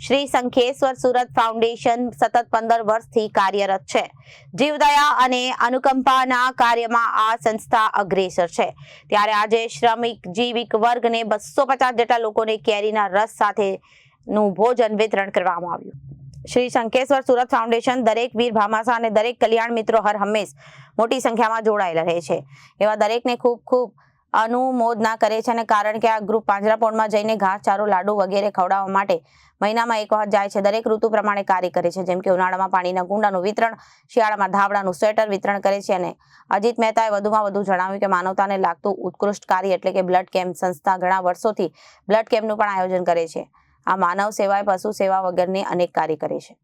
Shri Shankheshwar Surat foundation સતત 15 વર્ષથી કાર્યરત છે। જીવદયા અને અનુકંપાના કાર્યમાં આ સંસ્થા અગ્રેસર છે। ત્યારે આજે શ્રમિક જીવિક વર્ગને 250 જેટલા લોકોને કેરીના રસ સાથેનું ભોજન વિતરણ કરવામાં આવ્યું। શ્રી શંખેશ્વર સુરત ફાઉન્ડેશન દરેક વીર ભામાસા અને દરેક કલ્યાણ મિત્રો હર હંમેશ મોટી સંખ્યામાં જોડાયેલા રહે છે। એવા દરેકને ખૂબ ખૂબ અનુમોદના કરે છે અને કારણ કે આ ગ્રુપ પાંજરાપોળમાં જઈને ઘાસચારો લાડુ વગેરે ખવડાવવા માટે મહિનામાં એક વખત જાય છે। દરેક ઋતુ પ્રમાણે કાર્ય કરે છે, જેમ કે ઉનાળામાં પાણીના કુંડાનું વિતરણ, શિયાળામાં ધાબળાનું સ્વેટર વિતરણ કરે છે। અને અજીત મહેતાએ વધુમાં વધુ જણાવ્યું કે માનવતાને લાગતું ઉત્કૃષ્ટ કાર્ય એટલે કે બ્લડ કેમ્પ સંસ્થા ઘણા વર્ષોથી બ્લડ કેમ્પનું પણ આયોજન કરે છે। આ માનવ સેવાએ પશુ સેવા વગરની અનેક કાર્ય કરે છે।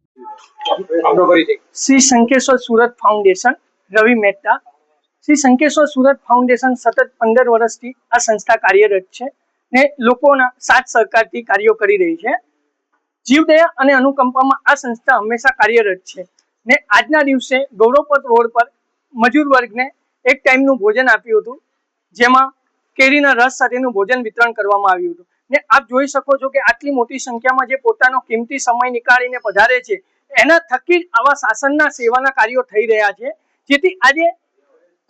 શ્રી શંખેશ્વર સુરત ફાઉન્ડેશન રવિ મહેતા। શ્રી શંખેશ્વર સુરત ફાઉન્ડેશન સતત 15 વર્ષથી આ સંસ્થા કાર્યરત છે ને લોકોના સાથ સહકારથી કાર્યો કરી રહી છે। જીવદયા અને અનુકંપામાં આ સંસ્થા હંમેશા કાર્યરત છે ને આજના દિવસે ગૌરવપથ રોડ પર મજૂર વર્ગને એક ટાઈમનું ભોજન આપ્યું હતું, જેમાં કેરીના રસ સાથેનું ભોજન વિતરણ કરવામાં આવ્યું હતું ને આપ જોઈ શકો છો કે આટલી મોટી સંખ્યામાં જે પોતાનો કિંમતી સમય નીકાળીને પધારે છે, એના થકી જ આવા શાસનના સેવાના કાર્યો થઈ રહ્યા છે। જેથી આજે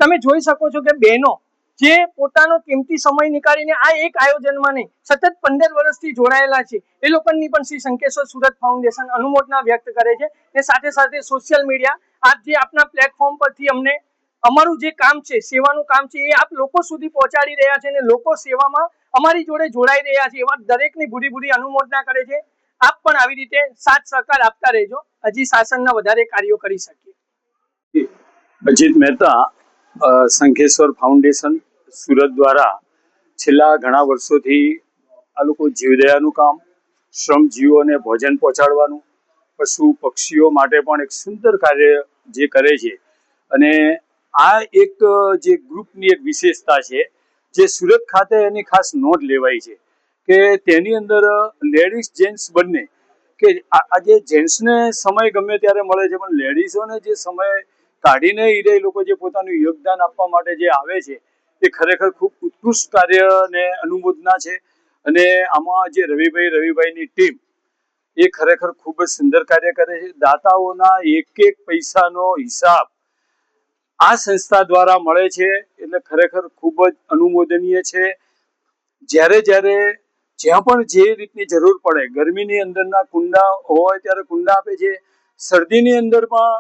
તમે જોઈ શકો છો કે બહેનો જે પોતાનો કિંમતી સમય નીકાળીને આ એક આયોજનમાં નહીં સતત 15 વર્ષથી જોડાયેલા છે, એ લોકોની પણ શ્રી શંખેશ્વર સુરત ફાઉન્ડેશન અનુમોદના વ્યક્ત કરે છે ને સાથે સાથે સોશિયલ મીડિયા આપ જે આપના પ્લેટફોર્મ પરથી અમને અમારું જે કામ છે, સેવાનું કામ છે, એ આપ લોકો સુધી પહોંચાડી રહ્યા છે અને લોકો સેવામાં અમારી જોડે જોડાઈ રહ્યા છે। એવા દરેકની ભૂરી અનુમોદના કરે છે। આપ પણ આવી રીતે સાથ સહકાર આપતા રહેજો, હજી શાસનના વધારે કાર્યો કરી શકીએ। અજીત મહેતા, શંખેશ્વર ફાઉન્ડેશન સુરત દ્વારા છેલ્લા ઘણા વર્ષોથી આ લોકો જીવદયાનું કામ, શ્રમજીવીઓને ભોજન પહોંચાડવાનું, પશુ પક્ષીઓ માટે પણ એક સુંદર કાર્ય જે કરે છે। અને આ એક જે ગ્રુપની એક વિશેષતા છે જે સુરત ખાતે એની ખાસ નોંધ લેવાઈ છે કે તેની અંદર લેડીઝ જેન્ટ્સ બંને, કે આજે જેન્ટ્સને સમય ગમે ત્યારે મળે છે પણ લેડીઝોને જે સમય કાઢીને એ લોકો જે પોતાનું યોગદાન આપવા માટે જે આવે છે એ ખરેખર ખૂબ ઉત્કૃષ્ટ કાર્ય અને અનુમોદના છે। અને આમાં જે રવિભાઈની ટીમ એ ખરેખર ખૂબ જ સુંદર કાર્ય કરે છે। દાતાઓના એક પૈસાનો હિસાબ આ સંસ્થા દ્વારા મળે છે એટલે ખરેખર ખૂબ જ અનુમોદનીય છે। જ્યારે જ્યાં પણ જે રીતની જરૂર પડે, ગરમીની અંદરના કુંડા હોય ત્યારે કુંડા આપે છે, શરદીની અંદરમાં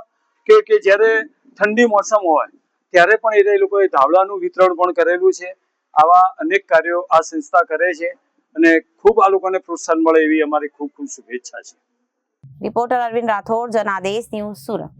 કે જ્યારે ઠંડી મોસમ હોય ત્યારે પણ એ લોકોએ ધાબળાનું વિતરણ પણ કરેલું છે। આવા અનેક કાર્યો આ સંસ્થા કરે છે અને ખૂબ આ લોકોને પ્રોત્સાહન મળે એવી અમારી ખૂબ શુભેચ્છા છે। Reporter Arvind Rathod, Janadesh news, Surat.